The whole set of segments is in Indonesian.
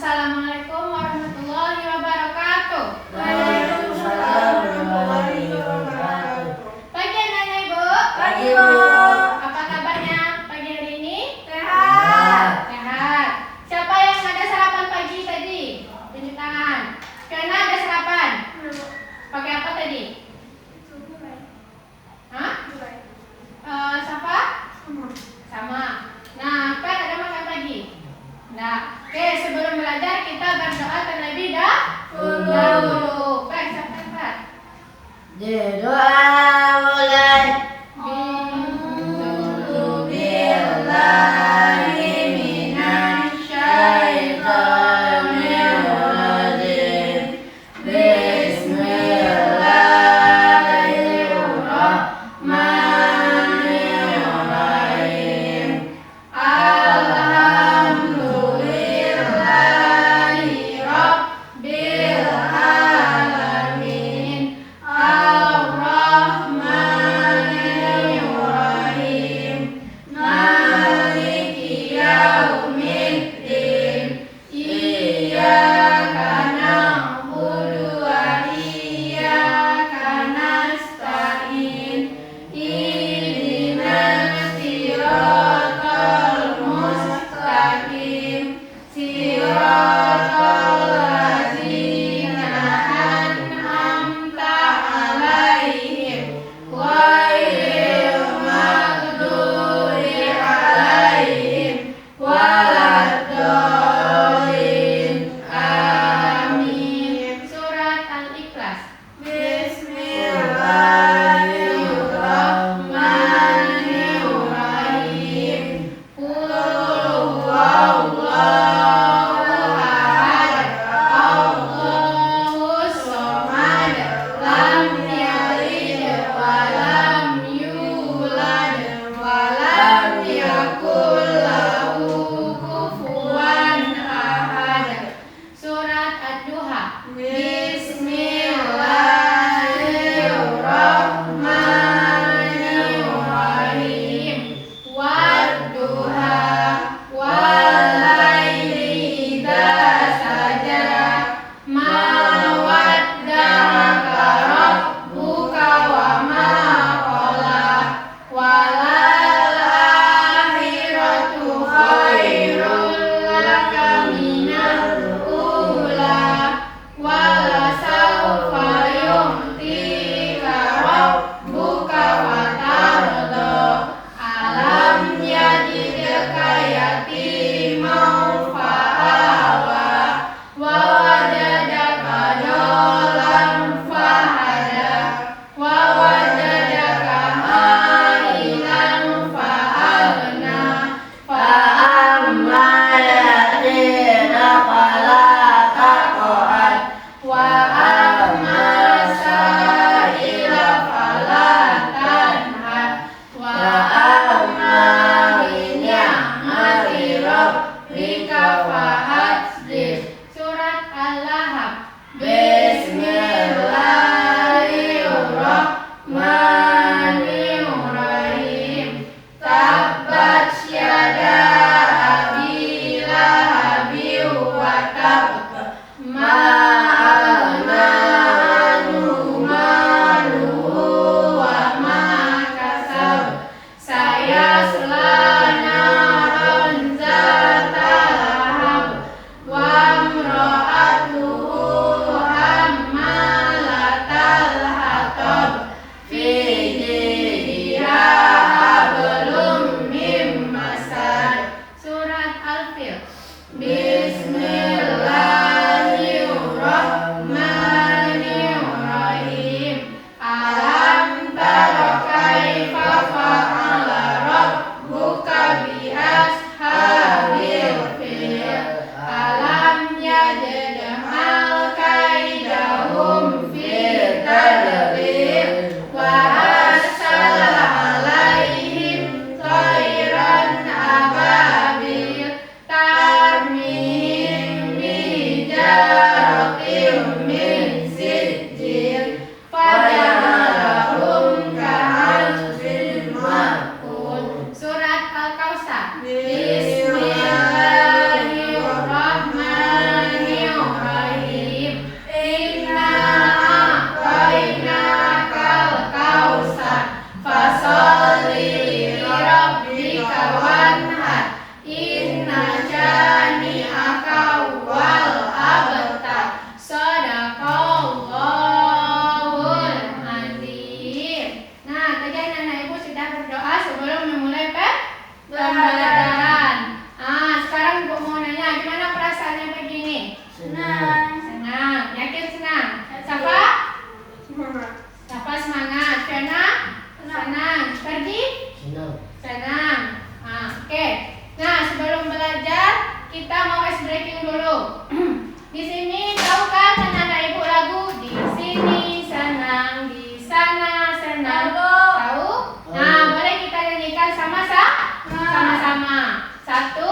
Assalamualaikum warahmatullahi wabarakatuh. Waalaikumsalam warahmatullahi wabarakatuh. Pagi anak-anak Ibu. Pagi, Bu. Apa kabarnya pagi hari ini? Sehat. Sehat. Siapa yang ada sarapan pagi tadi? Tunjuk tangan. Karena ada sarapan. Pakai apa tadi? Hah? Siapa? Sama. Nah, kan ada makan pagi? Nah, oke, sebelum belajar kita sebagian anak ibu sudah berdoa sebelum memulai pembelajaran. Sekarang ibu mau nanya, gimana perasaannya pagi ini? Senang. Senang. Yakin senang? Safa? Safa semangat. Fiona? Senang. Ferdi? Senang. Senang. Oke. Nah, sebelum belajar kita mau ice breaking dulu. Di sini tahu kan anak ibu lagu di sini senang, di sana senang. Tahu? Nah, boleh kita nyanyikan sama-sama. 1,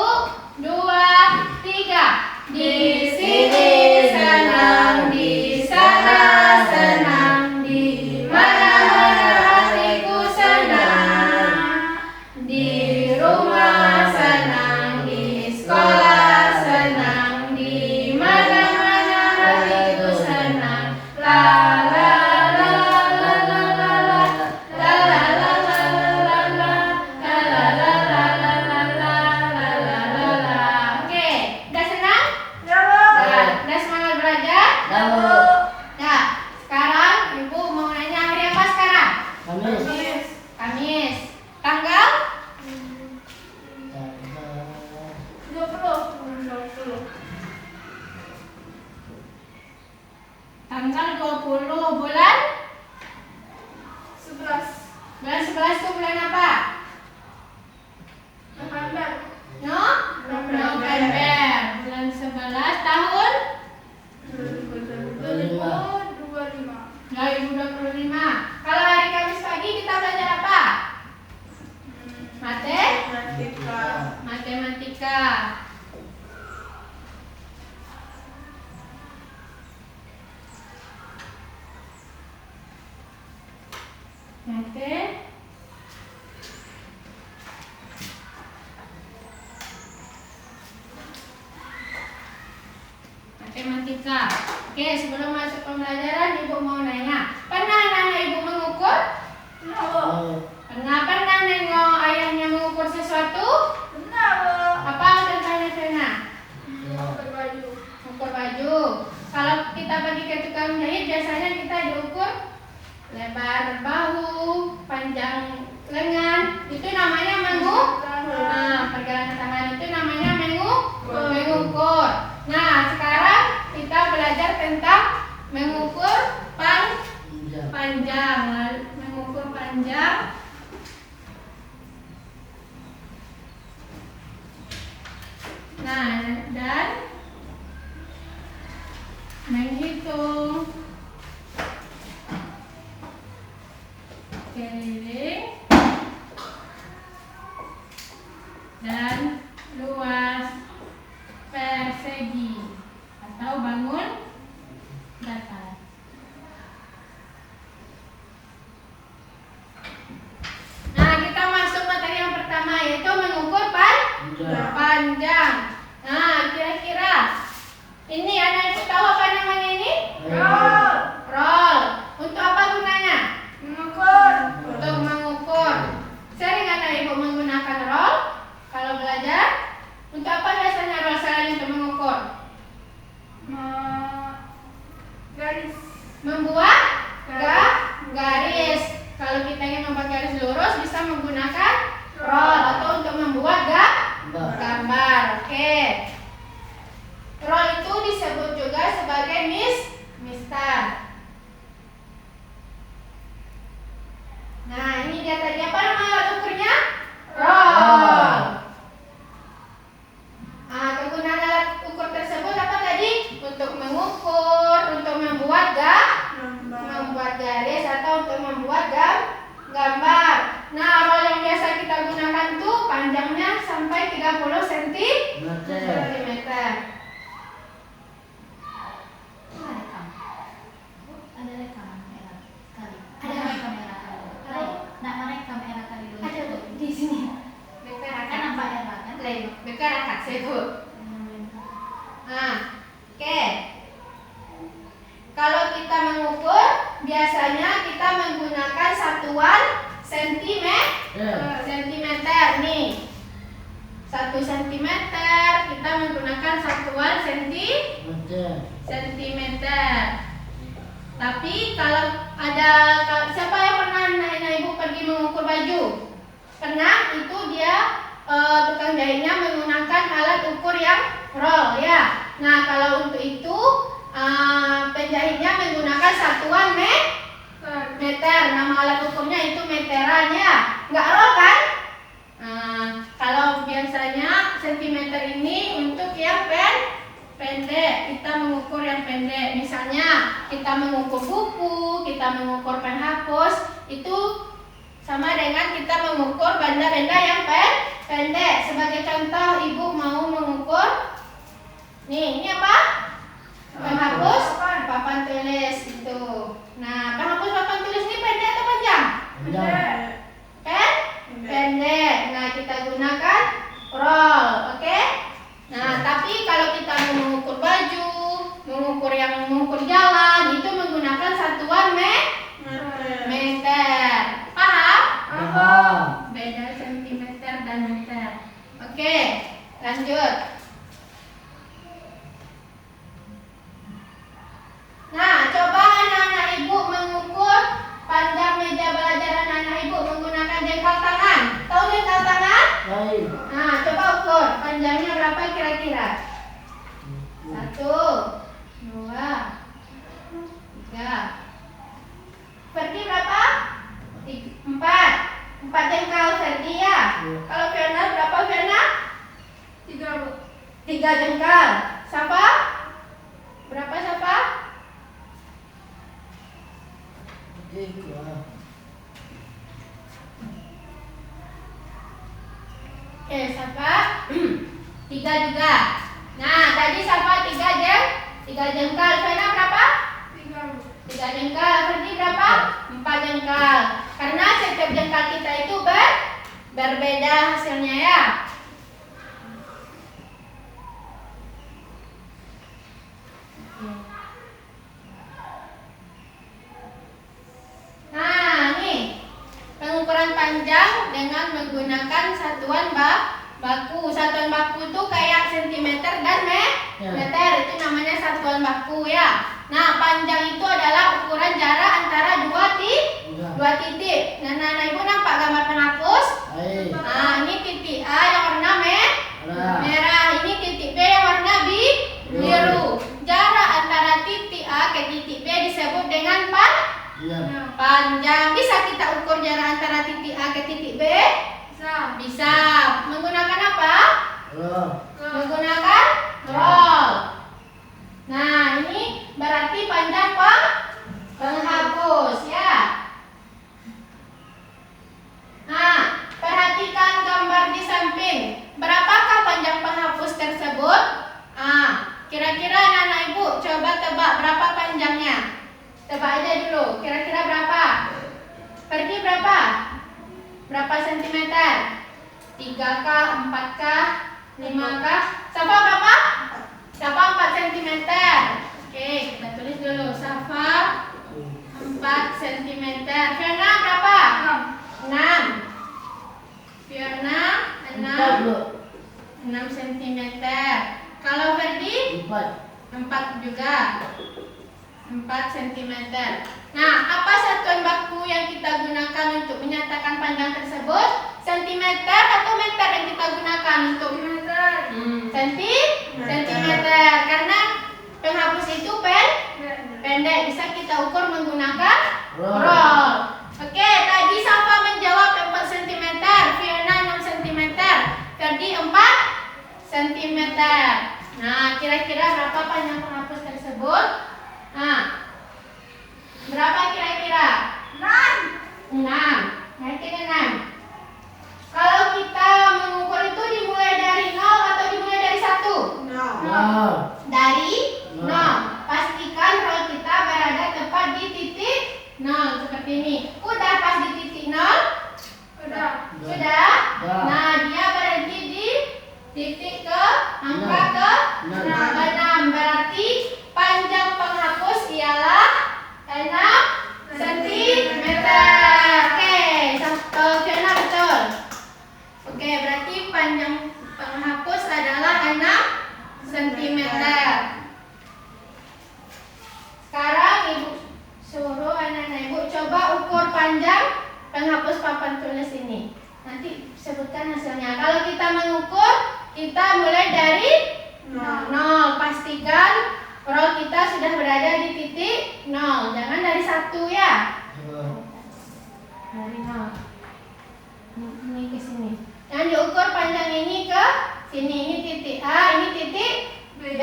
2, 3. Di sini senang, di sana senang, di mana-mana hatiku senang. Di rumah senang, di sekolah senang, di mana-mana hatiku senang. La la la la la la la la la la la la la la la la la la. Oke, udah senang? Udah semangat belajar? Nah, sekarang ibu mau nanya hari apa sekarang? Kamis. Tanggal? 20. Tanggal 20 bulan? 11. Bulan 11 itu bulan apa? November. November. Bulan 11 tahun 2025. Kalau hari Kamis pagi kita belajar apa? Matematika. Matematika. Oke, sebelum masuk pembelajaran ibu mau nanya, pernah anak ibu mengukur? Pernah nengok ayahnya mengukur sesuatu? Apa contohnya Sena? Ukur baju. Kalau kita pergi ke tukang jahit biasanya kita diukur lebar bahu, panjang lengan. Itu namanya pergelangan tangan itu namanya mengukur. Nah, sekarang kita belajar tentang mengukur panjang. Mengukur panjang. Nah, dan menghitung keliling dan luas persegi atau bangun datar. Nah, kita masuk materi yang pertama yaitu mengukur panjang. Nah, kira-kira ini anak ibu tahu apa namanya ini? Roll. Untuk apa gunanya? Untuk mengukur. Sering anak ibu menggunakan roll kalau belajar. Untuk apa biasanya roll selain untuk mengukur? Garis. Membuat garis. Kalau kita ingin membuat garis lurus bisa menggunakan roll atau untuk membuat gambar. Oke. Roll itu disebut juga sebagai mistar. Nah, ini dia tadi apa nama alat ukurnya? Roll. Nah, kegunaan alat ukur tersebut apa tadi? Untuk mengukur, untuk membuat garis atau untuk membuat gambar. Nah, roll yang biasa kita gunakan tuh panjangnya sampai 30 cm. Di sini. Nah, oke. Kalau kita mengukur, biasanya kita menggunakan satuan sentimeter nih. 1 cm kita menggunakan satuan sentimeter. Tapi kalau siapa yang pernah ibu pergi jalan ya, nggak roll kan? Nah, kalau biasanya sentimeter ini untuk yang pendek, kita mengukur yang pendek. Misalnya kita mengukur buku, kita mengukur penghapus, itu sama dengan kita mengukur benda-benda yang pendek. Sebagai contoh, ibu mau mengukur, nih, ini apa? Penghapus papan tulis itu. Nah, penghapus papan tulis ini pendek atau panjang? Pendek. Nah, kita gunakan roll, oke? Nah, tapi kalau kita mau mengukur baju, mengukur jalan, itu menggunakan satuan meter. Paham? Beda sentimeter dan meter. Oke, lanjut. Nah, coba anak-anak ibu mengukur panjang meja belajar anak-anak ibu menggunakan jengkal tangan. Tahu jengkal tangan? Nah, coba ukur panjangnya berapa kira-kira? 1, 2, 3. Ferdi berapa? 4 jengkal Ferdi ya. Kalau Fiona berapa Fiona? 3 jengkal. Siapa? Berapa siapa? Oke, siapa? 3 juga. Nah, tadi siapa 3 jengkal. Fiona berapa? 3 jengkal. Ferdi berapa? 4 jengkal. Karena setiap jengkal kita itu berbeda hasilnya ya. Nah, nih pengukuran panjang dengan menggunakan satuan baku. Satuan baku itu kayak sentimeter dan meter. Itu namanya satuan baku ya. Nah, panjang itu adalah ukuran jarak antara dua titik. Nah, ibu nampak gambar penghapus? Nah, ini titik A yang warna merah. Ini titik B yang warna biru. Jarak antara titik A ke titik B disebut dengan panjang. Bisa kita ukur jarak antara titik A ke titik B? Bisa. Menggunakan apa? Menggunakan roll. Nah, ini berarti panjang penghapus ya. Nah, perhatikan gambar di samping. Berapakah panjang penghapus tersebut? Kira-kira anak-anak ibu coba tebak berapa panjangnya. Tebak aja dulu. Kira-kira berapa? Pergi berapa? Berapa sentimeter? 3kah? 4kah? 5kah? Safa berapa? Safa 4 cm. Oke, kita tulis dulu. Safa 4 cm. Fiona berapa? 6. Fiona 6 cm. Kalau Ferdi? 4 juga. 4 cm. Nah, apa satuan baku yang kita gunakan untuk menyatakan panjang tersebut? Sentimeter atau meter yang kita gunakan untuk sentimeter. Karena penghapus itu pendek, bisa kita ukur menggunakan roll. Oke, tadi Safa menjawab 4 cm, Fiona 6 cm, Ferdi 4 cm. Nah, kira-kira berapa panjang penghapus tersebut? Nah, berapa kira-kira? 6. Naikin 6. Kalau kita mengukur itu dimulai dari 0 atau dimulai dari 1? Dari 0. Pastikan roll kita berada tepat di titik 0 seperti ini. Udah pas di titik 0? Sudah? Nah, dia berhenti di titik ke angka ke 6. Berarti panjang penghapus ialah 6 cm. Oke, Fiona betul. Oke, berarti panjang penghapus adalah 6 cm. Sekarang ibu suruh anak-anak ibu coba ukur panjang penghapus papan tulis ini. Nanti sebutkan hasilnya. Kalau kita mengukur, kita mulai dari 0. Pastikan roll kita sudah berada di titik 0. Jangan dari 1 ya. Dari 0. Ini ke sini. Yang diukur panjang ini ke sini. Ini titik A, ini titik B.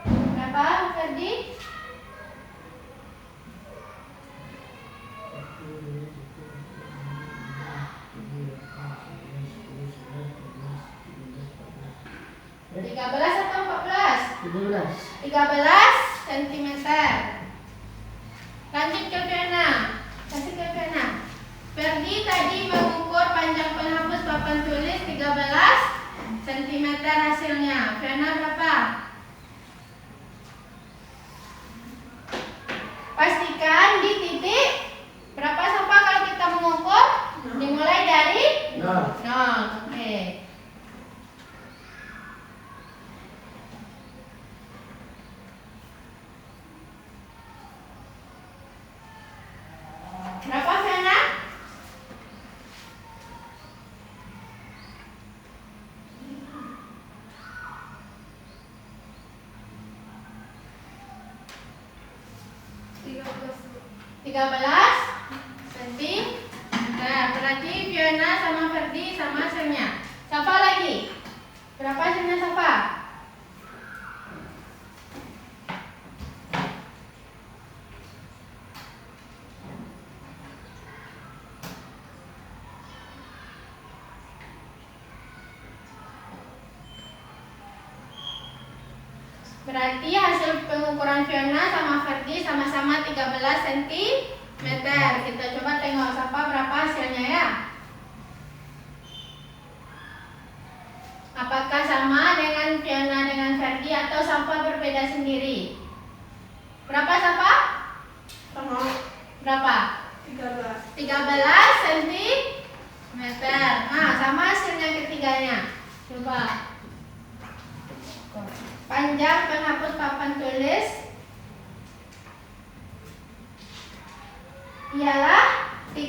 Berapa, Ferdi? Tiga belas atau 14? 13 cm. Lanjut ke Fiona. Kasih ke Fiona. Ferdi tadi mengukur panjang penghapus papan tulis 13 cm hasilnya. Fiona berapa? Pastikan di titik berapa Safa kalau kita mengukur? Dimulai dari 0. Oke. Berapa Fiona? Tiga belas cm. Nah, berarti Fiona sama Ferdi sama hasilnya. Safa lagi. Berapa hasilnya Safa? Berarti hasil pengukuran Fiona sama Ferdi sama-sama 13 cm. Kita coba tengok Safa berapa hasilnya ya. Apakah sama dengan Fiona dengan Ferdi atau Safa berbeda sendiri? Berapa Safa? Sama. Berapa? 13 cm. Nah, sama hasilnya ketiganya. Coba. Panjang penghapus papan tulis ialah 13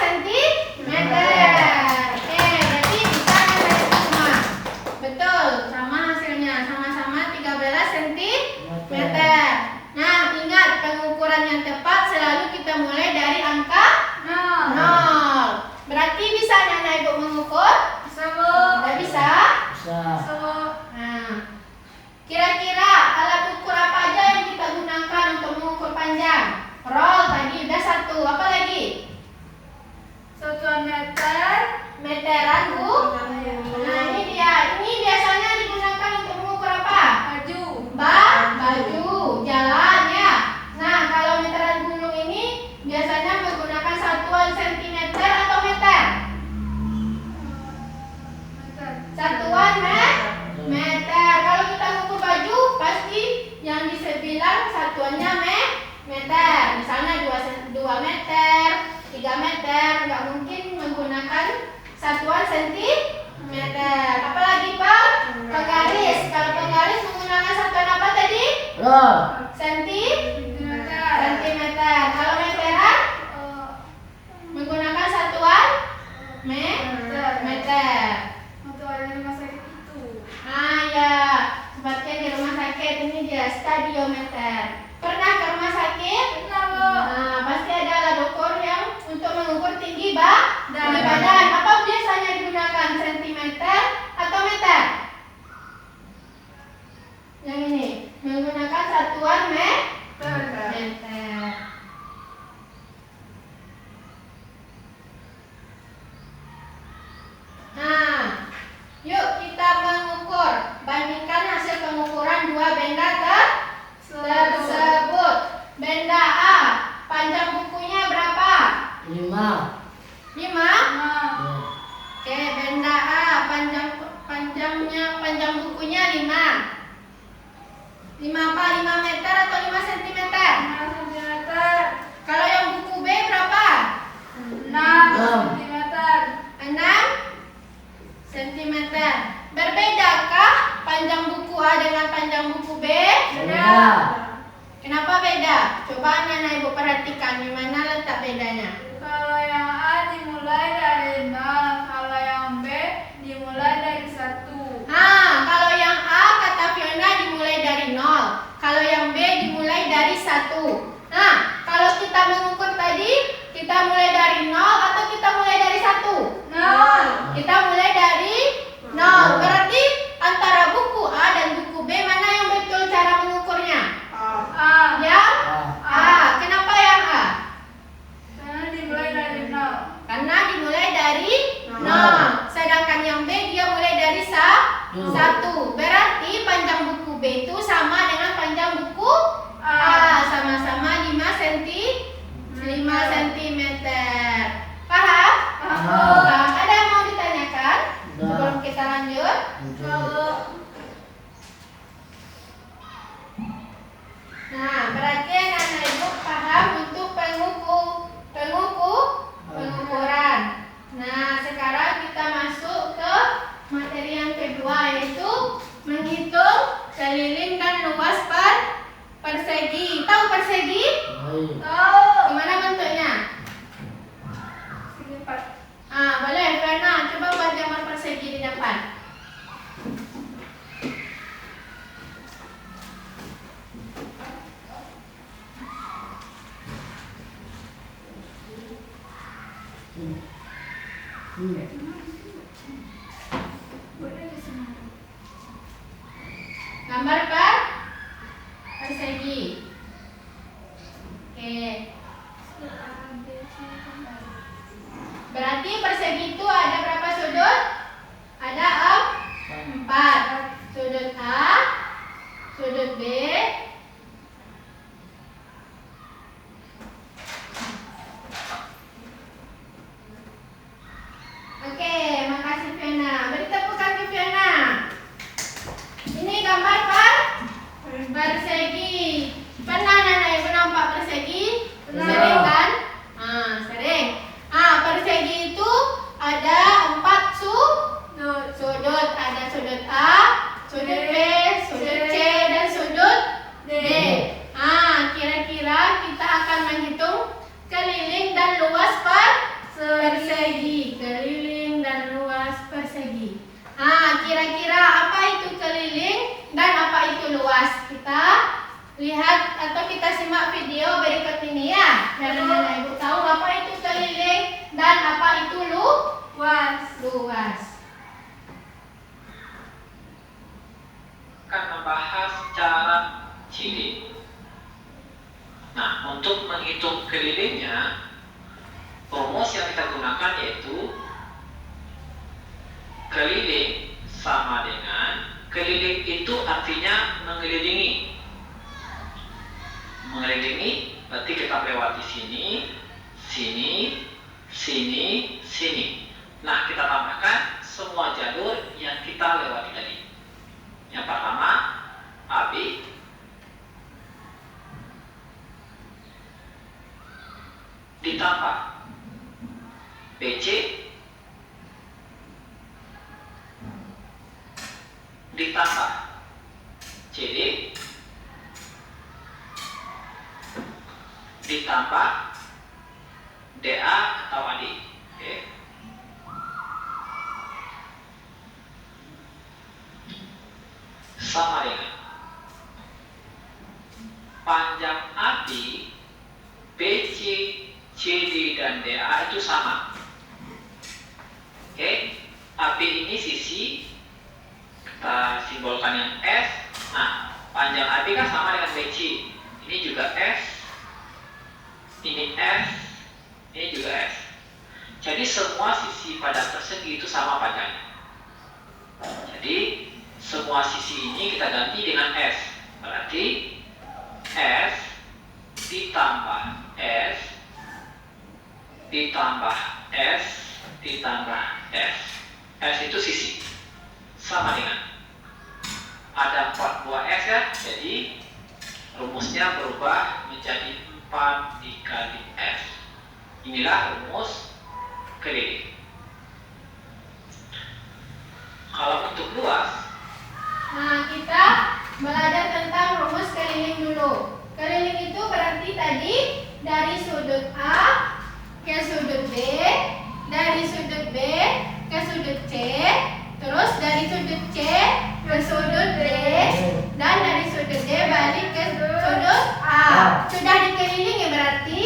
cm. Oke, berarti bisa kita semua. Betul, sama hasilnya. Sama-sama 13 cm. Nah, ingat pengukuran yang tepat selalu kita mulai dari angka 0. Berarti bisa Nana Ibu mengukur? Tidak bisa? Nah, kira-kira alat ukur apa aja yang kita gunakan untuk mengukur panjang? Roll tadi udah 1. Apa lagi? Satuan meter. Meteran, Bu. Nah, ini dia. Ini biasanya digunakan untuk mengukur apa? Baju. Jalan ya. Nah, kalau meteran gunung ini biasanya menggunakan satuan sentimeter atau meter? Satuan meter. Kalau kita mengukur baju pasti yang dibilang satuannya meter. Misalnya 2 meter, 3 meter, nggak mungkin menggunakan satuan sentimeter. Apalagi Pak? Penggaris. Kalau penggaris menggunakan satuan apa tadi? Sentimeter. Kalau meteran menggunakan satuan meter. Ya, seperti di rumah sakit ini dia stadiometer. Pernah ke rumah sakit? Nah, pasti ada alat ukur yang untuk mengukur tinggi badan. Apa biasanya digunakan? Sentimeter atau meter? Yang ini menggunakan satuan meter. Nah, yuk kita mengukur. Bandingkan hasil pengukuran dua benda tersebut. Benda A, panjang bukunya berapa? 5. Oke, benda A, panjang bukunya 5. 5 apa? 5 meter atau 5 cm? Kalau yang buku B berapa? 6 cm. Berbedakah panjang buku A dengan panjang buku B? Kenapa beda? Coba Nana Ibu perhatikan di mana letak bedanya. Kalau yang A dimulai dari 0, kalau yang B dimulai dari 1. Kalau yang A kata Fiona 1. Berarti panjang buku B itu sama dengan panjang buku A. Sama-sama 5 cm. Paham? Paham. Ada yang mau ditanyakan? Sebelum kita lanjut. Nah, berarti anak ibu paham untuk pengukuran. Nah, sekarang kita masuk ke materi yang kedua, yaitu menghitung keliling dan luas persegi. Tahu persegi? Gimana bentuknya? Boleh, Fena, coba buat gambar persegi di depan. Gambar persegi. Oke. Berarti persegi itu ada berapa sudut? Ada 4. Sudut A, sudut B, oke, makasih Fiona. Beri tepukan ke Fiona. Ini gambar persegi. Pernah anak ibu nampak persegi? Sering kan? Sering. Persegi itu ada 4 sudut. Ada sudut A, sudut B, sudut C, dan sudut D. Kira-kira kita akan menghitung keliling dan luas persegi. Keliling dan luas persegi. Kira-kira apa itu keliling dan apa itu luas? Kita lihat atau kita simak video berikut ini ya. Biar anak ibu tahu apa itu keliling dan apa itu luas. Akan membahas cara CD. Nah, untuk menghitung kelilingnya, rumus yang kita gunakan yaitu keliling sama dengan keliling itu artinya mengelilingi. Mengelilingi berarti kita lewati sini, sini, sini, sini. Nah, kita tambahkan semua jalur yang kita lewati tadi. Yang pertama AB, ditambah BC, ditambah CD, ditambah DA atau AD. Oke. Sama dengan panjang AB, BC, CD, dan DA itu sama. Oke. AB ini sisi, kita simbolkan yang S. Nah, panjang AB kan sama dengan BC. Ini juga S, ini S, ini juga S. Jadi semua sisi pada persegi itu sama panjangnya. Jadi semua sisi ini kita ganti dengan S. Berarti S ditambah S ditambah S ditambah S. S itu sisi. Sama dengan ada 4 buah S ya. Jadi rumusnya berubah menjadi 4 dikali S. Inilah rumus keliling. Kalau untuk luas, kita belajar tentang rumus keliling dulu. Keliling itu berarti tadi dari sudut A ke sudut B, dari sudut B ke sudut C, terus dari sudut C ke sudut D, dan dari sudut D balik ke sudut A. Sudah dikelilingi berarti?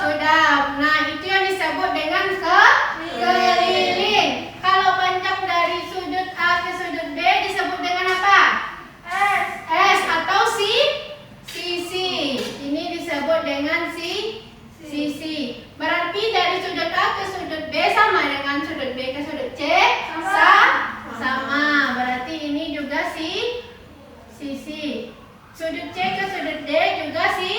Sudah. Nah, itu yang disebut dengan keliling. Kalau panjang dari sudut A ke sudut B disebut dengan apa? S atau sisi. Ini disebut dengan sisi. Berarti dari sudut A ke sudut B sama dengan sudut B ke sudut C? Sama. sisi. Sudut C ke sudut D juga Si.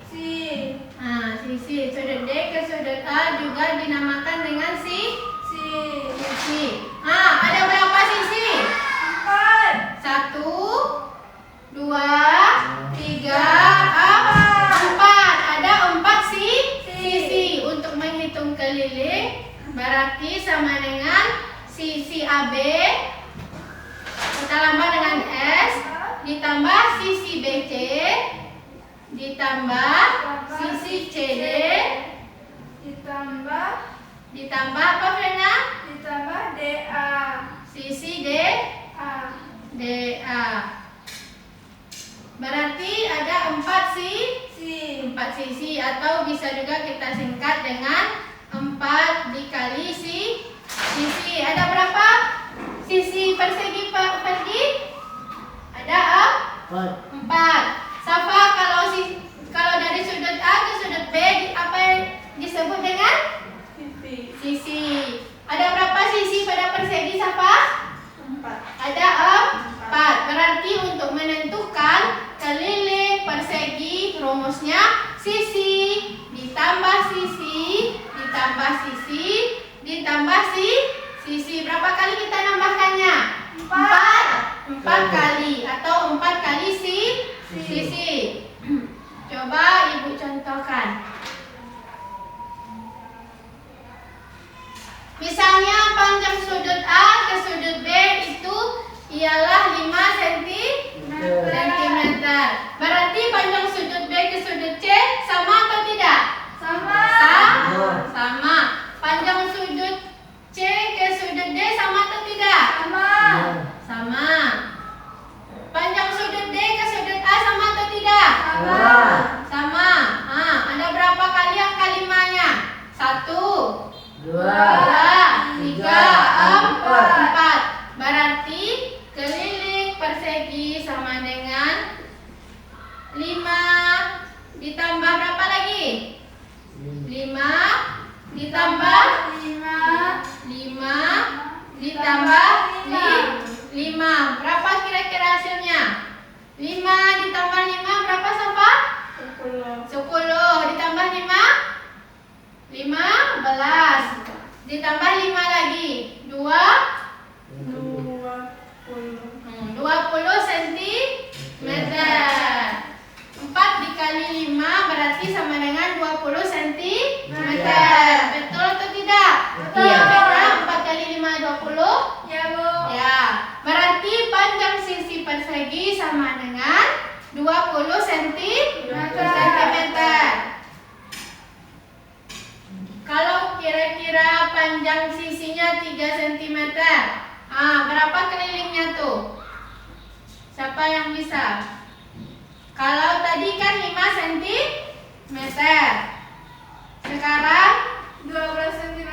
sisi. Sudut D ke sudut A juga dinamakan dengan sisi. Ada berapa sisi? 4. 1, 2, 3, 4. Ada 4 sisi. Untuk menghitung keliling berarti sama dengan sisi AB kita tambah dengan S ditambah sisi BC ditambah sisi CD ditambah apa Fena? Ditambah DA. Sisi A. DA. Berarti ada 4 sisi atau bisa juga kita singkat dengan 4 dikali sisi. Ada berapa sisi persegi Pak Ferdi? Ada 4. Safa, kalau dari sudut A ke sudut B apa yang disebut dengan sisi? Ada berapa sisi pada persegi Safa? 4. Ada 4. Berarti untuk menentukan keliling persegi rumusnya sisi ditambah sisi ditambah sisi ditambah sisi. Berapa kali kita nambahkannya? 4 kali atau 4 kali sisi. Coba Ibu contohkan. Misalnya panjang sudut A ke sudut B itu ialah 5 cm. Berarti panjang sudut B ke sudut C sama atau tidak? Sama. Panjang sudut C ke sudut D sama atau tidak? Sama. Panjang sudut D ke sudut A sama atau tidak? Sama. Ada berapa kali angka 5-nya? 1, 2, 3, 4. Berarti keliling persegi sama dengan 5 ditambah berapa lagi? 5 ditambah 5 ditambah 5. Berapa kira-kira hasilnya? 5 ditambah 5 berapa Safa? 10 ditambah 5 15 ditambah 5 lagi 20 cm. 4 dikali 5 berarti sama dengan 20 cm. Betul atau tidak? Betul. Petra, 4 kali 5 20? Ya, Bu. Ya. Berarti panjang sisi persegi sama dengan 20 cm. Kalau kira-kira panjang sisinya 3 cm, berapa kelilingnya tuh? Siapa yang bisa? Kalau tadi kan 5 cm, sekarang 12 cm.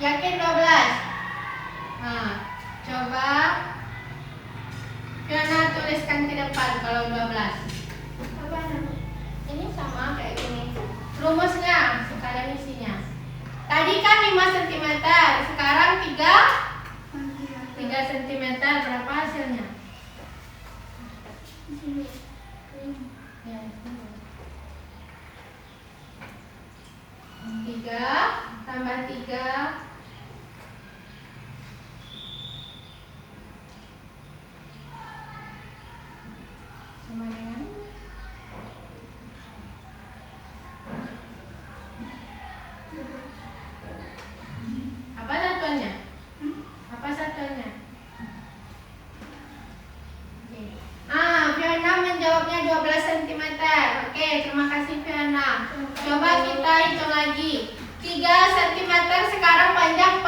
yakin 12? Coba Fiona tuliskan ke depan kalau 12. Ini sama kayak gini. Rumusnya sekalian isinya. Tadi kan 5 cm, sekarang 3 cm. Berapa hasilnya? Ya, 3 tambah 3 sama dengan apa satuannya? Apa satuannya? Oke. Fiona menjawabnya 12 cm. Oke, terima kasih Fiona. Coba kita hitung lagi. 3 cm sekarang panjang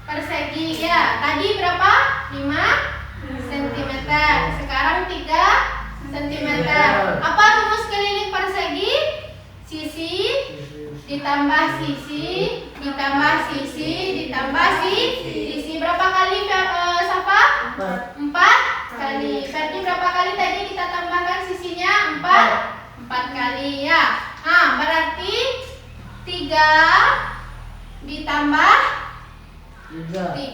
persegi. Ya, tadi berapa? 5 cm. Sekarang 3 cm. Apa rumus keliling persegi? Sisi ditambah sisi ditambah sisi ditambah sisi. Berapa kali Safa? 4 kali. Berarti berapa kali tadi kita tambahkan sisinya? 4 kali ya. Berarti 3 ditambah 3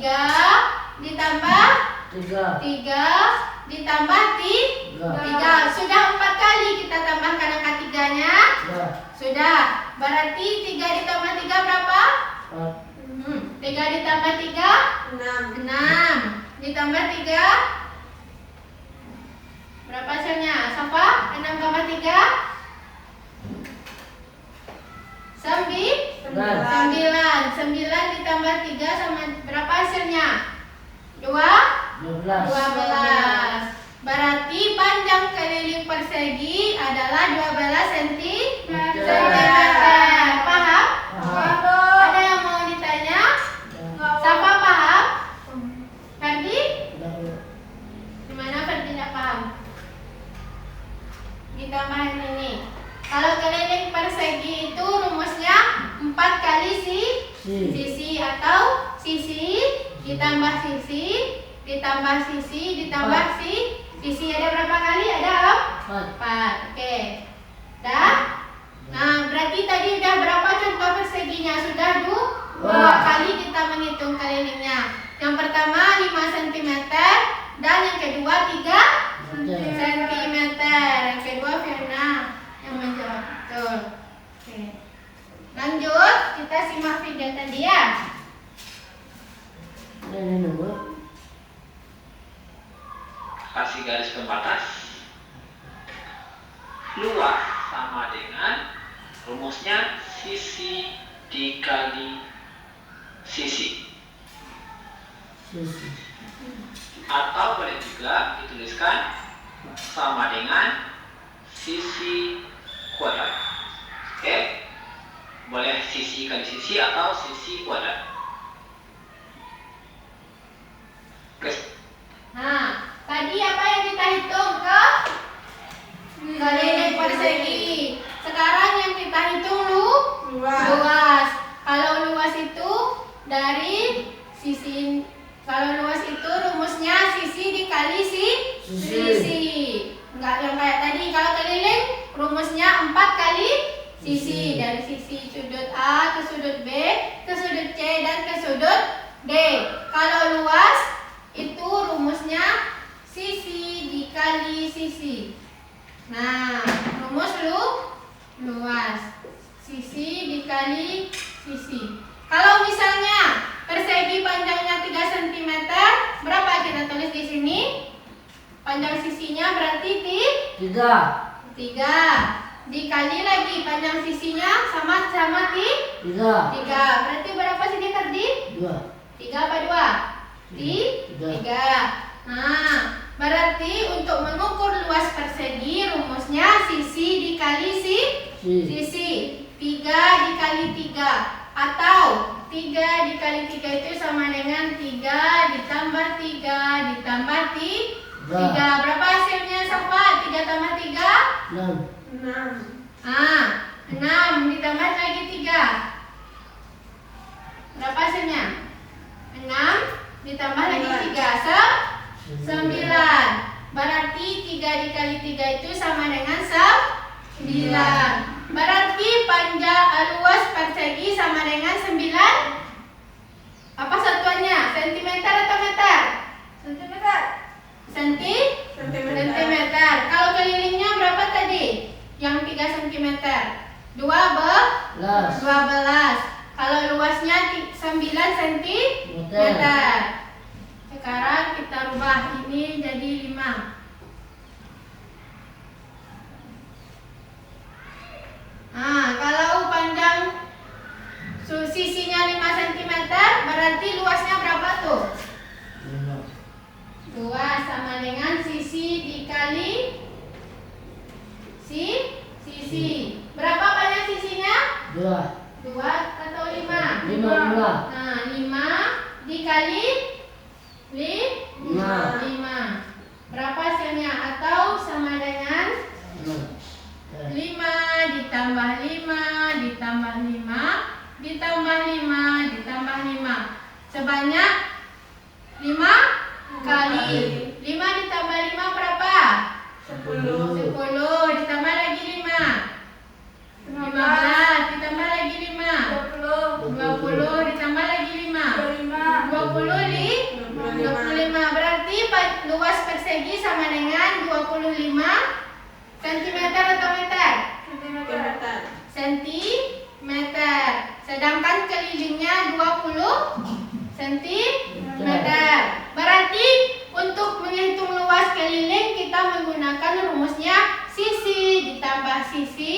ditambah 3 ditambah tiga. Sudah 4 kali kita tambahkan angka 3-nya. Sudah. Berarti 3 ditambah 3 berapa? 3 ditambah 3 6. Ditambah 3 berapa hasilnya? Siapa? 6 tambah 3 9. 9 ditambah 3 sama berapa hasilnya? 12. Berarti panjang keliling persegi adalah 12 cm. Paham? Ada yang mau ditanya? Siapa paham? Ferdi? Gimana Ferdi tidak paham? Ditambahin ini. Kalau keliling persegi itu rumusnya 4 kali sisi atau sisi ditambah sisi ditambah sisi ditambah sisi. Ada berapa kali? Ada 4. Oke. Dah? Nah, berarti tadi udah berapa contoh perseginya? Sudah 2 kali kita menghitung kelilingnya. Yang pertama 5 cm dan yang kedua 3 cm. Yang kedua Fiona yang menjawab. Betul. Oke. Lanjut, kita simak video tadi ya. Kasih garis pembatas. Luas sama dengan rumusnya sisi dikali sisi. Atau boleh juga dituliskan sama dengan sisi kuadrat. Oke? Boleh sisi kali sisi atau sisi kuadrat. Oke. Nah, tadi apa yang kita hitung ke keliling persegi. Sekarang yang kita hitung luas. Kalau luas itu dari sisi. Kalau luas itu rumusnya sisi dikali sisi. Enggak yang kayak tadi. Kalau keliling rumusnya 4 kali sisi. Dari sisi sudut A ke sudut B, ke sudut C dan ke sudut D. Kalau luas itu rumusnya sisi dikali sisi. Nah, rumus luas. Sisi dikali sisi. Kalau misalnya persegi panjangnya 3 cm, berapa kita tulis di sini? Panjang sisinya berarti 3. Dikali lagi panjang sisinya sama 3. Berarti berapa sini Ferdi? 3 apa 2? 3. Nah, berarti untuk mengukur luas persegi rumusnya sisi dikali sisi. 3 dikali 3 atau 3 dikali 3 itu sama dengan 3 ditambah 3 ditambah 3. Berapa hasilnya Safa? 3 tambah 3? 6. 6 ditambah lagi 3. Berapa hasilnya? 6 ditambah lagi 3 9. Berarti 3 dikali 3 itu sama dengan 9. Berarti panjang luas persegi sama dengan 9. Apa satuannya? Sentimeter atau meter? Sentimeter. Kalau kelilingnya berapa tadi? Yang 3 cm. 12. Kalau luasnya 9 cm. Sekarang kita rubah ini jadi 5. Nah, kalau panjang sisinya 5 cm, berarti luasnya berapa tuh? 2 sama dengan sisi dikali sisi. Berapa panjang sisinya? 2 atau 5? 5. Nah, 5 dikali 5. Berapa hasilnya? Atau sama dengan 5 ditambah 5 ditambah 5 ditambah 5 ditambah 5. Sebanyak 5 kali. 5 ditambah 5 berapa? 10 ditambah lagi 5. 15 ditambah lagi 5. 20 ditambah lagi 5. 25 berarti luas persegi sama dengan 25 cm atau meter? Sentimeter. Sentimeter. Sedangkan kelilingnya 20 cm. Berarti untuk menghitung luas keliling kita menggunakan rumusnya sisi ditambah sisi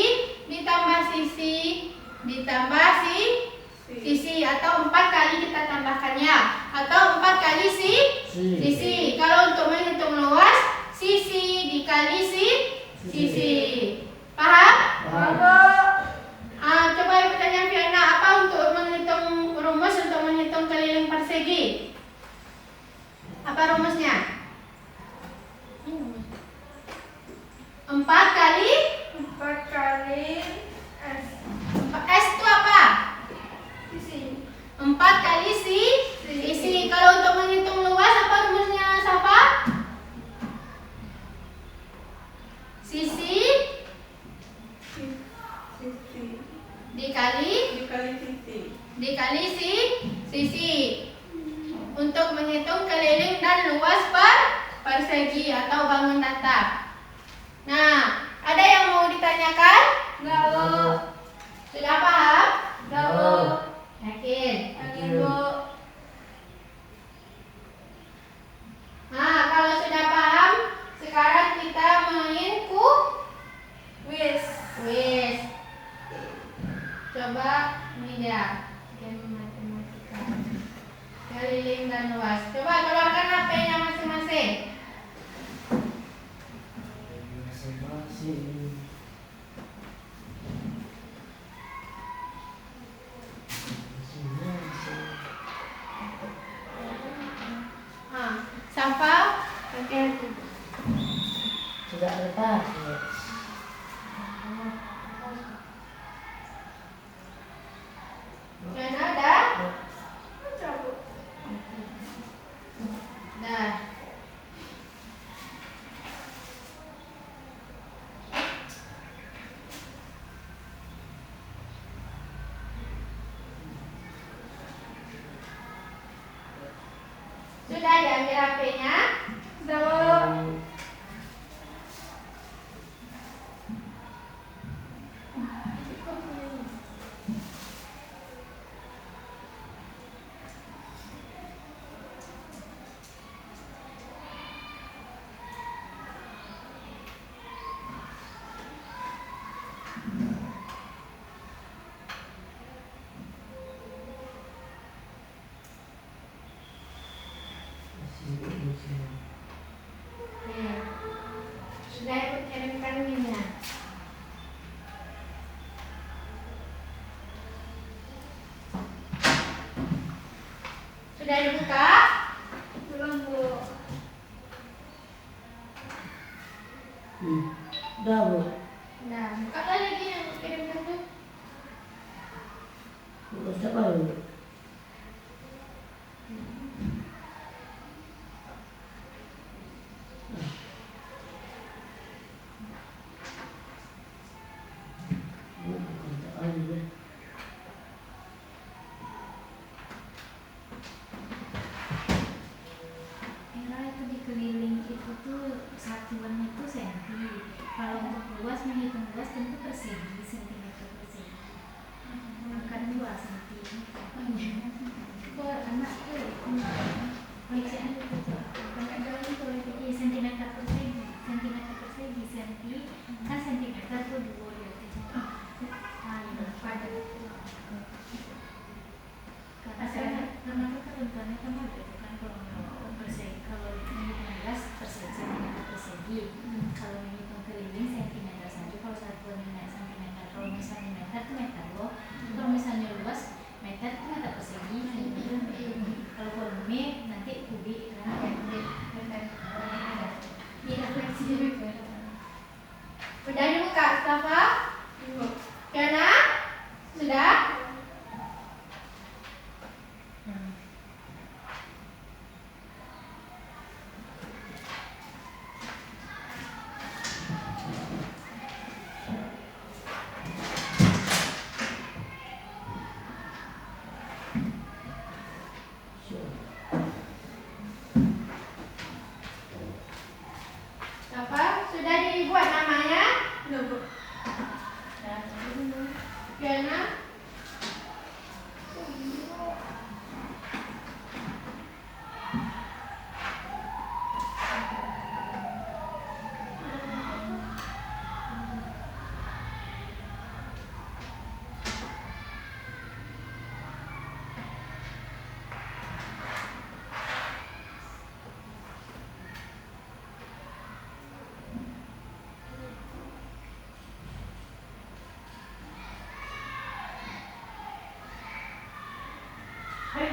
ditambah sisi ditambah sisi, atau 4 kali kita tambahkannya, atau 4 kali sisi. Kalau untuk menghitung luas, sisi dikali sisi. Paham? Coba pertanyaan Fiona, apa untuk menghitung rumus untuk menghitung keliling persegi? Apa rumusnya? 4 kali 4 kali S. S itu apa? Sisi. 4 kali sisi. Kalau untuk menghitung luas apa rumusnya, Safa? Sisi dikali sisi. Untuk menghitung keliling dan luas persegi atau bangun atap. Nah, ada yang mau ditanyakan? Sudah paham? Yakin? Nah, kalau sudah paham, sekarang kita main Wis. Coba ini dia, game matematika. Keliling dan luas. Coba keluarkan HP-nya masing-masing. Safa, pakai itu. Sudah lepas. Fiona ada? Cabut. Dah. Sudah diambil HP-nya? Sudah ikut kirimkan minyak. Sudah dibuka? Belum, Bu. Udah, Bu. Nah, buka lagi yang kirimkan tuh. Udah baru. Era itu dikeliling itu tuh satuannya itu senti. Kalau untuk luas menghitung luas tentu persegi, sentimeter persegi. Bukan 2 senti. Anak tuh bacaan itu tuh pakai dalam tuh sentimeter persegi, senti kan sentimeter tuh 2 ya. Pada karena ketentuannya kan ada itu kan kalau persegi, kalau menghitung luas sentimeter persegi, kalau menghitung keliling sentimeter saja. Kalau satuannya sentimeter, kalau misalnya meter itu meter loh, kalau misalnya luas meter itu meter persegi. Kalau volume nanti kubik kan tidak fleksibel. Sudah dibuka, Safa? Fiona? Sudah?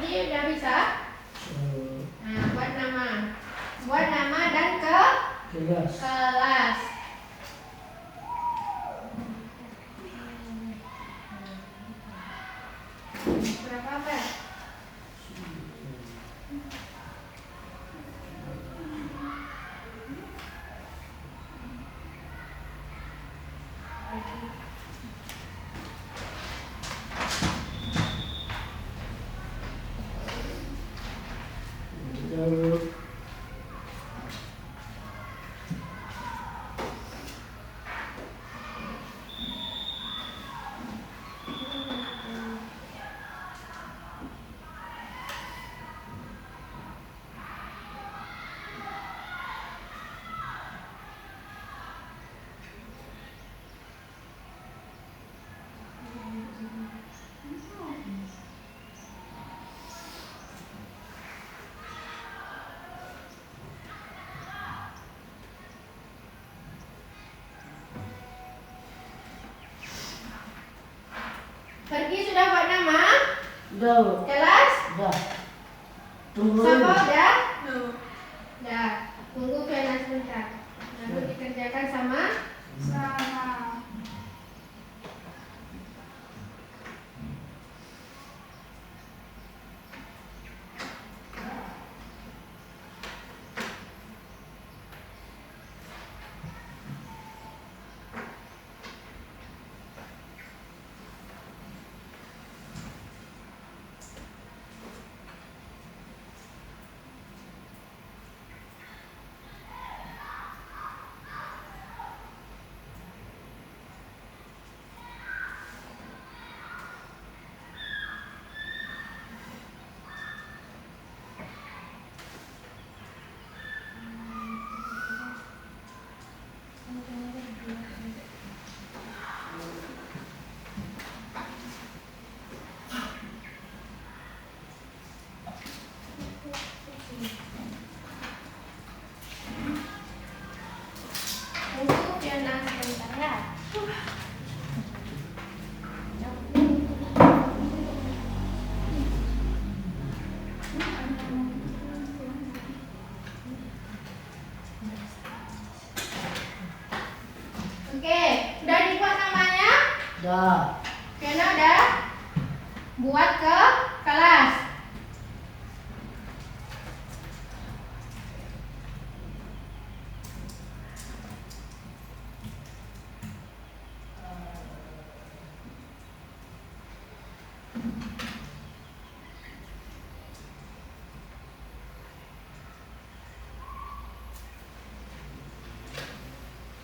Pergi udah bisa? Eh, Nah, buat nama. Buat nama dan ke Kelas. kelas. Berapa Pak? Jauh. Pergi sudah buat nama? Jauh. Kelas? Dah. Tunggu Siapa dulu. udah? No. Dah. Tunggu Fiona sebentar. Lalu dikerjakan sama Sama. tunggu Fiona sebentar ya. Oke, udah dibuat namanya? Dah. Fiona udah buat ke kelas.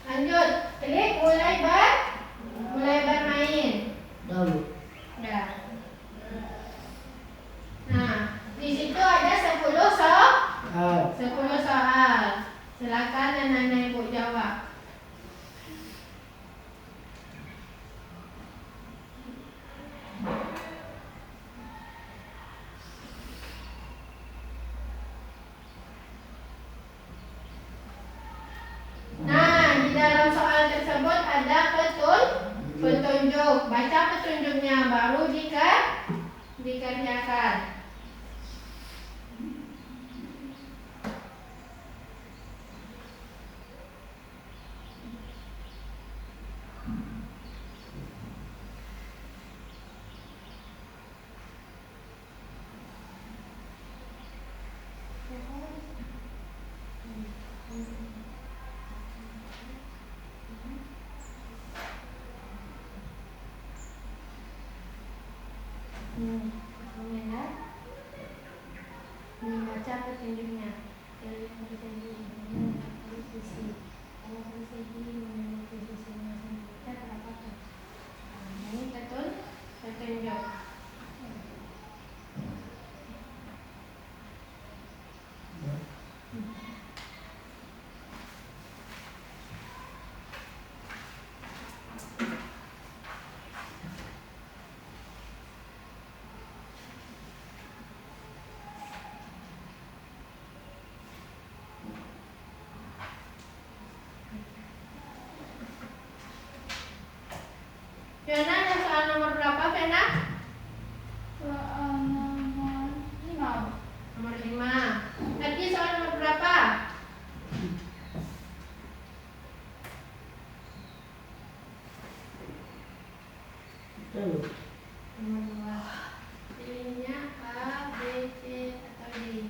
Lanjut, klik mulai bermain. Jauh. Udah. Nah, di situ ada 10 soal. Ah. 10 soal. Silakan anak-anak ibu jawab. Nah, di dalam soal tersebut ada petunjuk. Baca petunjuknya baru dikerjakan. Baca petunjuknya. Ini petunjuk. berapa? Dulu. Nomor 2. Pilihnya A, B, C, atau D.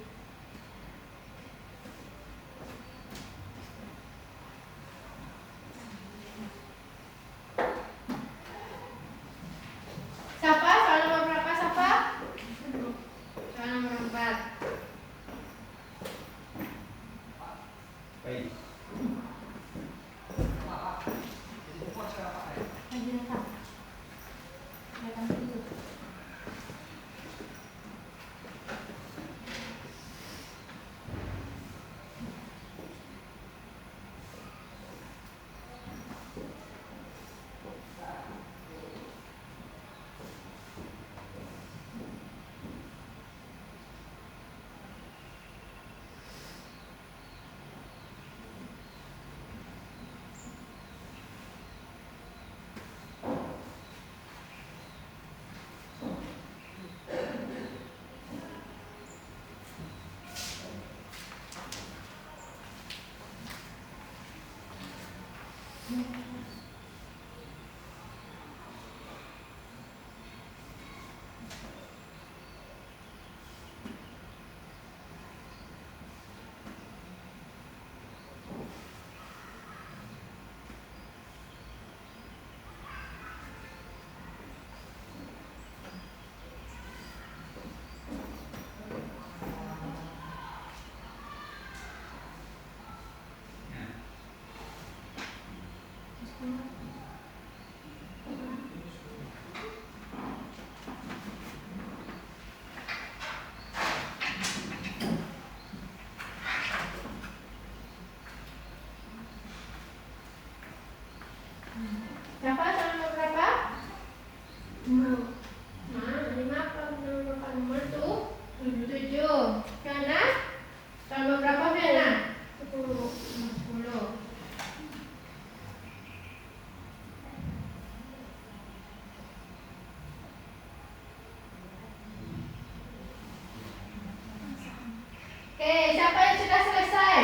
Siapa? Soal nomor berapa, siapa? Soal nomor 4. Lagi datang. Datang dulu. Siapa? Soal nomor berapa? 5. 5 apa nomor tuh? 7. Fiona? Soal nomor berapa, Fiona? 10. 10. Oke, siapa yang sudah selesai?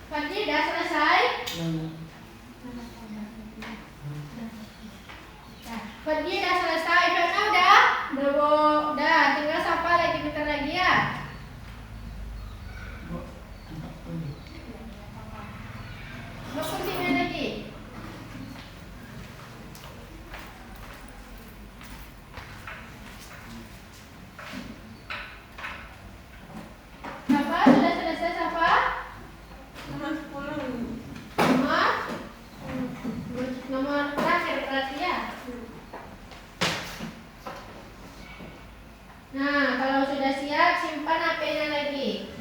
Fadli udah selesai? Fadli udah selesai, Fiona udah? Udah, Bu. Udah, tinggal siapa lagi bentar lagi ya? Mau kursinya lagi? Siapa? Sudah selesai siapa? Nomor 10. Nomor terakhir berarti ya? Nah, kalau sudah siap, simpan HP-nya lagi.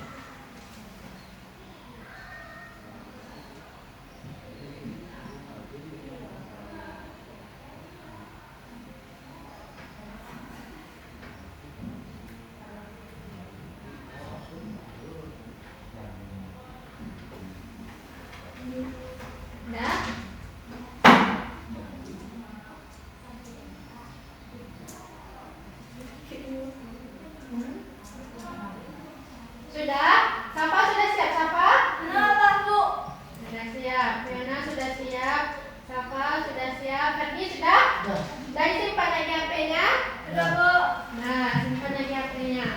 Udah? Sudah? Siapa sudah siap? Siapa? Kenapa, Bu? Sudah siap. Fiona sudah siap. Siapa sudah siap? Fadli sudah? Dah. Sudah disimpan lagi HP-nya? Udah, Bu. Nah, simpan lagi HP-nya.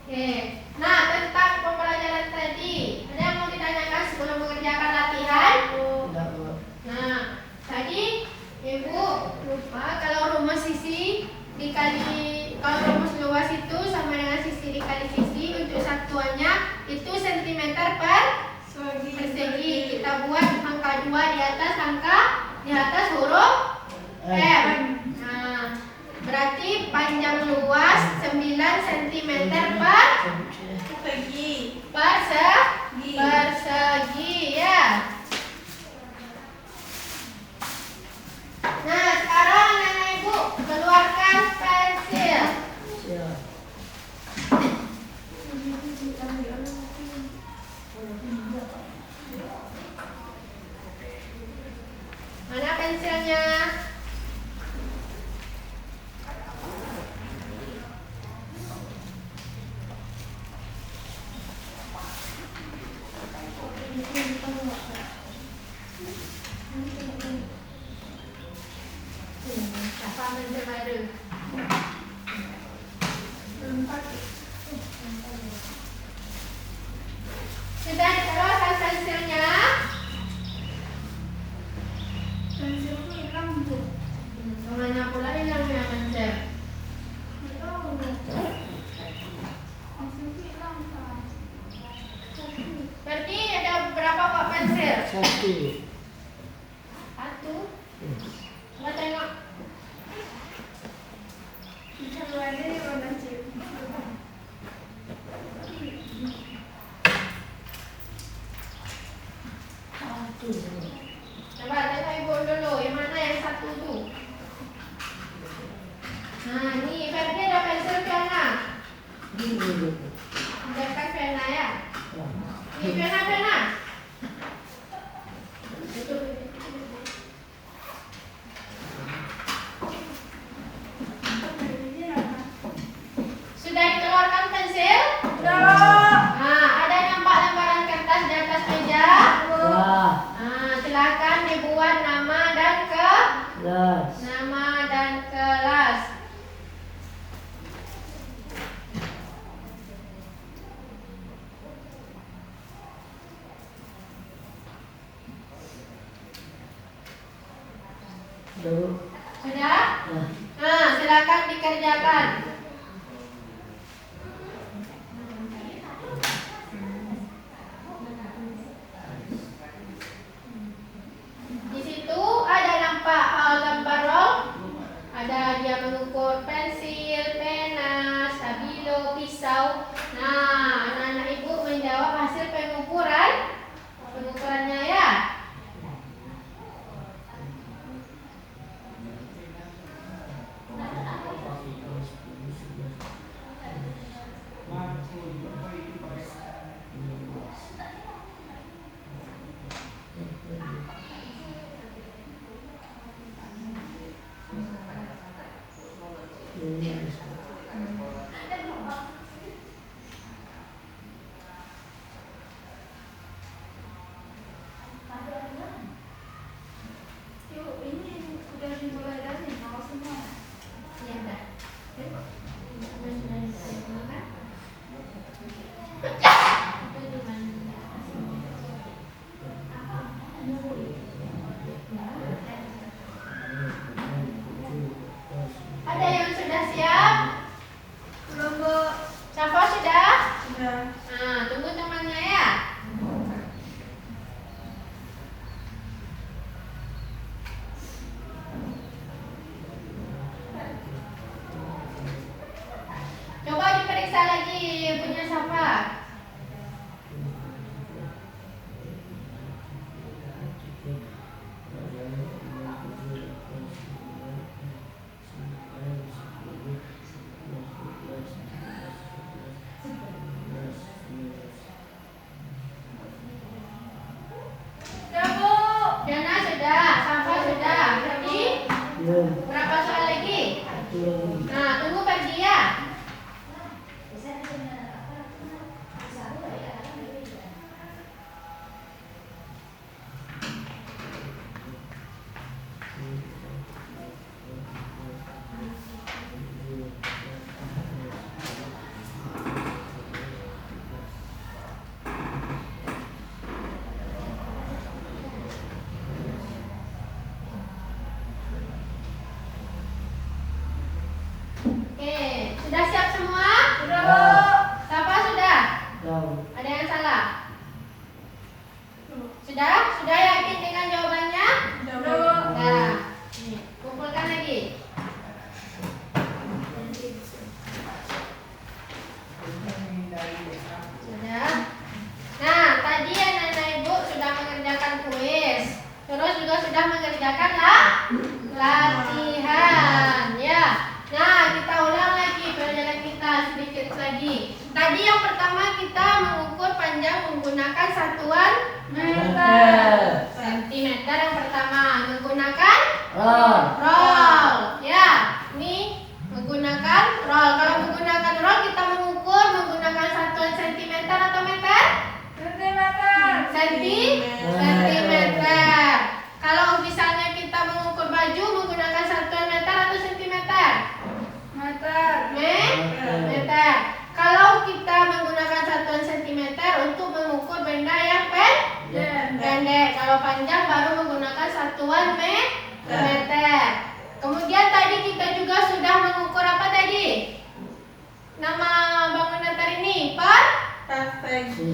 Oke. Nah, tentang pembelajaran tadi, ada yang mau ditanyakan sebelum mengerjakan latihan? Dah, Bu. Nah, tadi Ibu lupa kalau rumus sisi kalau rumus luas itu sama dengan sisi dikali sisi, untuk satuannya itu sentimeter per persegi. Kita buat angka 2 di atas huruf M. Nah, berarti panjang luas 9 cm per persegi ya. Nah, sekarang Nenek Ibu keluarkan pensil. Siap. pensilnya. Apa pensil baru? Sudah dikeluarkan pensilnya? Pensilku hilang, Bu. Kemana pula hilangnya pensil? Nggak tahu. Pensilku hilang, Pak. Berarti ada berapa kok pensil? Satu. Satu. Coba tengok. Keluarnya di mana, Cip? Satu. Coba tengok ibu dulu, yang mana yang satu tuh? Nah, ini Ferdi ada pensil pena. Ini dulu. Ada kan pena ya? Ya. Ini pena. Sudah dikeluarkan pensil? Nah, ada nampak lembaran kertas di atas meja? Ya. Nah, silakan dibuat nama dan Las. kelas. Dulu. Sudah? Ya. Nah, silakan dikerjakan. Di situ ada nampak gambar roll. Ada dia mengukur pensil, pena, stabilo, pisau. Nah, anak-anak ibu menjawab hasil pengukurannya ya. Yuk, ini udah dimulai dari nol semua. Ya udah. Ada yang sudah siap? Belum, Bu. Siapa sudah? Sudah. Nah, tunggu temannya ya. Coba diperiksa lagi punya siapa? Sudah, Bu. Jana sudah, Safa sudah. Pergi? Belum. Berapa soal lagi? Satu lagi. Nah, tunggu pergi ya. Roll. Roll. Ya, ini menggunakan roll. Kalau menggunakan roll kita mengukur menggunakan satuan sentimeter atau meter? Sentimeter. Kalau misalnya kita mengukur baju menggunakan satuan meter atau sentimeter? Meter. Kalau kita menggunakan satuan sentimeter untuk mengukur benda yang pendek. Kalau panjang baru menggunakan satuan meter. Kemudian tadi kita juga sudah mengukur apa tadi? Nama bangunan tadi ini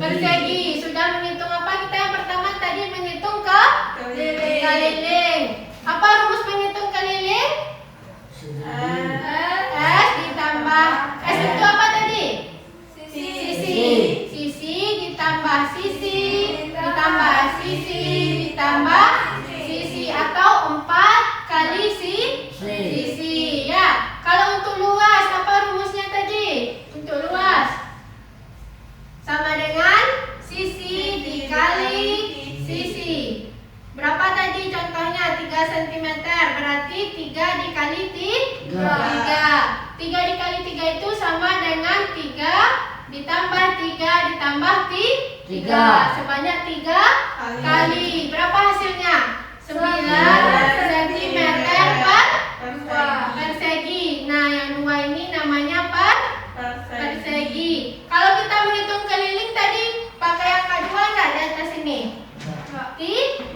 persegi. Sudah menghitung apa kita yang pertama tadi menghitung keliling. Apa rumus menghitung keliling? S ditambah S itu apa tadi? Sisi ditambah sisi ditambah sisi ditambah sisi atau 4 kali sisi ya. Kalau untuk luas apa rumusnya tadi? Untuk luas sama dengan sisi dikali sisi. Berapa tadi contohnya? 3 cm. Berarti 3 dikali 3. 3 dikali 3 itu sama dengan 3 ditambah 3 ditambah 3. Sebanyak 3 kali. Berapa hasilnya? 9 cm persegi. Nah, yang 2 ini namanya persegi. Kalau kita menghitung keliling tadi pakai angka 2 enggak di atas ini?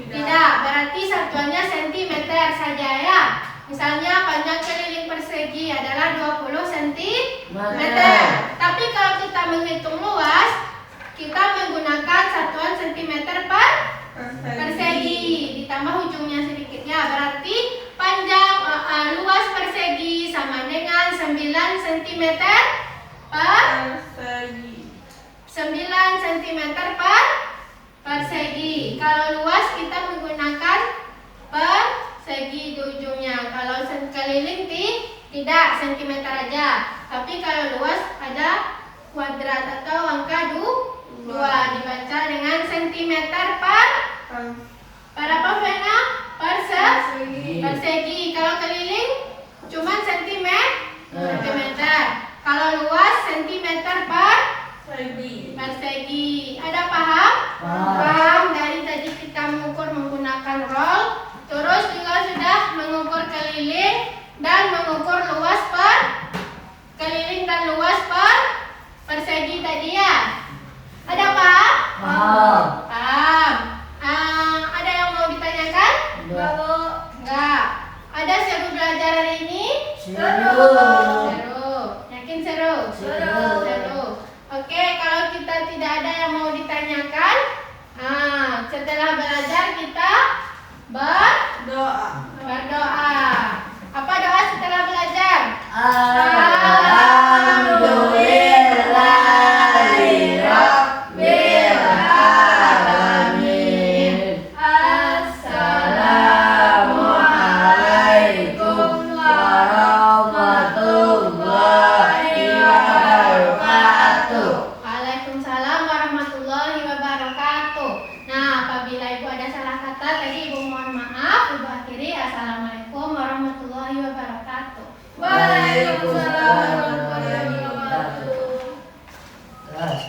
Tidak, berarti satuannya sentimeter saja ya. Misalnya panjang keliling persegi adalah 20 cm. Tapi kalau kita menghitung luas, kita menggunakan satuan sentimeter persegi ditambah ujungnya sedikit ya. Berarti panjang luas persegi sama dengan 9 cm persegi. Kalau luas kita menggunakan persegi di ujungnya. Kalau keliling tidak, sentimeter aja. Tapi kalau luas ada kuadrat atau angka 2 dibaca dengan sentimeter apa Vena? Persegi. Kalau keliling cuma sentimeter. Kalau luas sentimeter persegi. Ada paham? Paham. Dari tadi kita mengukur menggunakan roll, terus juga sudah mengukur keliling dan mengukur luas keliling dan luas persegi tadi ya. Ada paham? Paham. Ada yang mau ditanyakan? Enggak. Ada seru belajar hari ini? Seru. Yakin seru? Seru. Oke, kalau kita tidak ada yang mau ditanyakan, setelah belajar kita berdoa. Apa doa setelah belajar? Waalaikumsalam warahmatullahi wabarakatuh. Nah, apabila Ibu ada salah kata tadi Ibu mohon maaf. Ibu akhiri assalamualaikum warahmatullahi wabarakatuh. Waalaikumsalam warahmatullahi wabarakatuh. Ras.